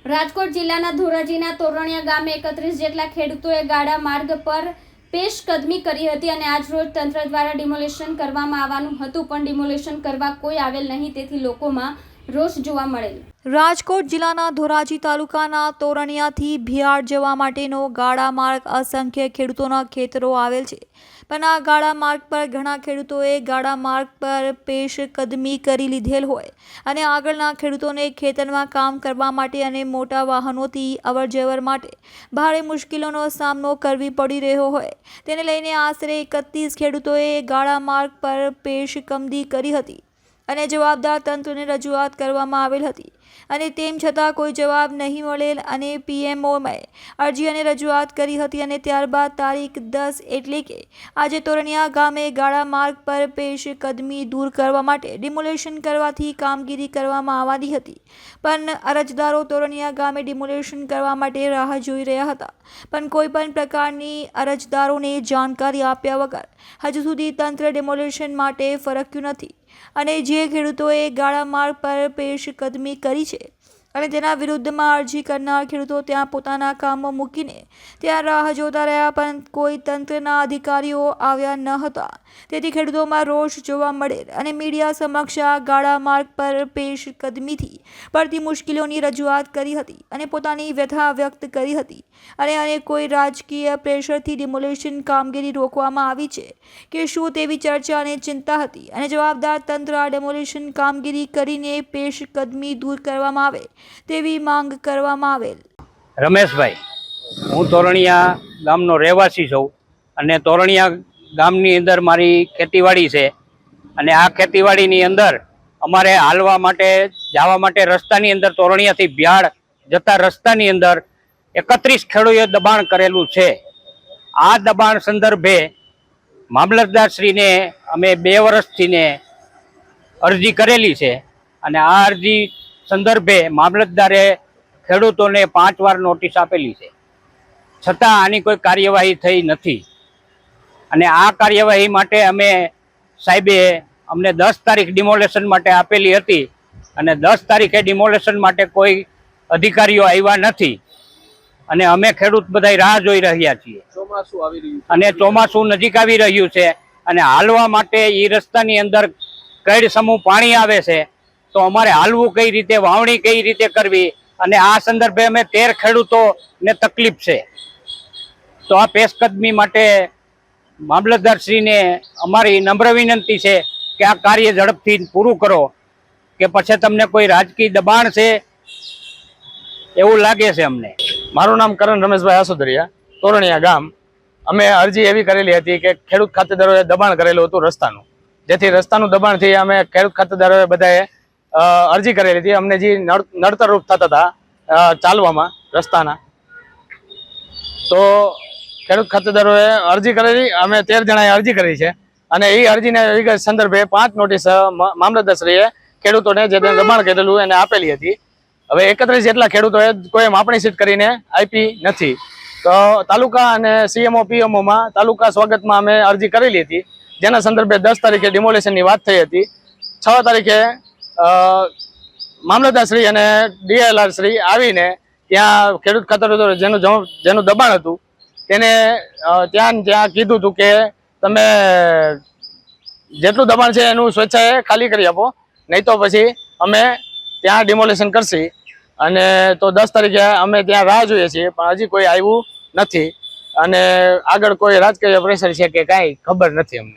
રાજકોટ જિલ્લાના ધોરાજીના તોરણિયા ગામે 31 જેટલા ખેડૂતોએ ગાડા માર્ગ પર પેશકદમી કરી હતી અને આજરોજ તંત્ર દ્વારા ડિમોલેશન કરવામાં આવવાનું હતું, પણ ડિમોલેશન કરવા કોઈ આવેલ નહીં, તેથી લોકોમાં રોષ જોવા મળેલ। રાજકોટ જિલ્લાના ધોરાજી તાલુકાના તોરણિયાથી ભિયાડ જવા માટેનો ગાડા માર્ગ અસંખ્ય ખેડૂતોના ખેતરો આવેલ છે, પણ આ ગાડા માર્ગ પર ઘણા ખેડૂતોએ ગાડા માર્ગ પર પેશકદમી કરી લીધેલ હોય અને આગળના ખેડૂતોને ખેતરમાં કામ કરવા માટે અને મોટા વાહનોથી અવરજવર માટે ભારે મુશ્કેલીઓનો સામનો કરવી પડી રહ્યો હોય, તેને લઈને આશરે 31 ખેડૂતોએ ગાડા માર્ગ પર પેશકદમી કરી હતી અને જવાબદાર તંત્રને રજૂઆત કરવામાં આવેલ હતી અને તેમ છતાં કોઈ જવાબ નહીં મળેલ અને પીએમઓમાં અરજી અને રજૂઆત કરી હતી અને ત્યારબાદ તારીખ 10 એટલે કે આજે તોરણિયા ગામે ગાડા માર્ગ પર પેશકદમી દૂર કરવા માટે ડિમોલેશન કરવાથી કામગીરી કરવામાં આવવાની હતી, પણ અરજદારો તોરણિયા ગામે ડિમોલેશન કરવા માટે રાહ જોઈ રહ્યા હતા, પણ કોઈ પણ પ્રકારની અરજદારોને જાણકારી આપ્યા વગર હજુ સુધી તંત્ર ડિમોલેશન માટે ફરક્યું નથી અને જે ખેડૂતોએ ગાડા માર્ગ પર પેશકદમી કરી છે અને તેના વિરુદ્ધમાં અરજી કરનાર ખેડૂતો ત્યાં પોતાના કામો મૂકીને ત્યાં રાહ જોતા રહ્યા, પણ કોઈ તંત્રના અધિકારીઓ આવ્યા ન હતા, તેથી ખેડૂતોમાં રોષ જોવા મળેલ અને મીડિયા સમક્ષ આ ગાડા માર્ગ પર પેશકદમીથી પડતી મુશ્કેલીઓની રજૂઆત કરી હતી અને પોતાની વ્યથા વ્યક્ત કરી હતી અને કોઈ રાજકીય પ્રેશરથી ડિમોલેશન કામગીરી રોકવામાં આવી છે કે શું તેવી ચર્ચા અને ચિંતા હતી અને જવાબદાર તંત્ર આ ડેમોલેશન કામગીરી કરીને પેશકદમી દૂર કરવામાં આવે તેવી માંગ કરવામાં આવેલ। રમેશભાઈ, હું તોરણિયા ગામનો રહેવાસી છું અને તોરણિયા ગામની અંદર મારી ખેતીવાડી છે અને આ ખેતીવાડીની અંદર અમારે હાલવા માટે જવા માટે રસ્તાની અંદર તોરણિયાથી ભિયાડ જતા રસ્તાની અંદર 31 ખેડૂતોએ દબાણ કરેલું છે। આ દબાણ સંદર્ભે મામલતદારશ્રીને અમે 2 વર્ષથી અરજી કરેલી છે અને આ અરજી સંદર્ભે મામલતદારે ખેડૂતોને 5 વાર નોટિસ આપેલી છે, છતાં આની કોઈ કાર્યવાહી થઈ નથી અને આ કાર્યવાહી માટે અમે સાહેબે અમને 10 તારીખ ડિમોલેશન માટે આપેલી હતી અને 10 તારીખે ડિમોલેશન માટે કોઈ અધિકારીઓ આવ્યા નથી અને અમે ખેડૂત બધા રાહ જોઈ રહ્યા છીએ અને ચોમાસું નજીક આવી રહ્યું છે અને હાલવા માટે એ રસ્તાની અંદર કઈડ સમૂહ પાણી આવે છે, તો અમારે હાલવું કઈ રીતે, વાવણી કઈ રીતે કરવી, અને આ સંદર્ભે અમે 13 ખેડૂતોને તકલીફ છે, તો આ પેશકદમી માટે મામલતદારશ્રીને અમારી નમ્ર વિનંતી છે કે આ કાર્ય ઝડપથી પૂરું કરો, કે પછી તમને કોઈ રાજકીય દબાણ છે એવું લાગે છે અમને। મારું નામ કરણ રમેશભાઈ આસોદરિયા, તોરણિયા ગામ। અમે અરજી એવી કરેલી હતી કે ખેડૂત ખાતેદારોએ દબાણ કરેલું હતું રસ્તાનું, જેથી રસ્તાનું દબાણથી અમે ખેડૂત ખાતેદારોએ બધાએ અરજી કરેલી હતી। અમને જે નડતરરૂપ થતા હતા ચાલવામાં રસ્તાના, તો ખેડૂત ખાતેદારોએ અરજી કરેલી, અમે 13 જણાએ અરજી કરી છે અને એ અરજીના સંદર્ભે 5 નોટિસ મામલતદારશ્રીએ ખેડૂતોને જે દબાણ કરેલું એને આપેલી હતી। હવે 31 જેટલા ખેડૂતોએ કોઈ માપણી સીટ કરીને આપી નથી, તો તાલુકા અને સીએમઓ પીએમઓમાં તાલુકા સ્વાગતમાં અમે અરજી કરેલી હતી, જેના સંદર્ભે 10 તારીખે ડિમોલેશનની વાત થઈ હતી। 6 તારીખે મામલતદારશ્રી અને ડીએલઆર શ્રી આવીને ત્યાં ખેડૂત ખાતેદારો જેનું દબાણ હતું તેને ત્યાં કીધું હતું કે તમે જેટલું દબાણ છે એનું સ્વેચ્છાએ ખાલી કરી આપો, નહીં તો પછી અમે ત્યાં ડિમોલેશન કરશી। અને તો 10 તારીખે અમે ત્યાં રાહ જોઈએ છીએ, પણ હજી કોઈ આવ્યું નથી અને આગળ કોઈ રાજકીય પ્રેશર છે કે કાંઈ ખબર નથી અમને।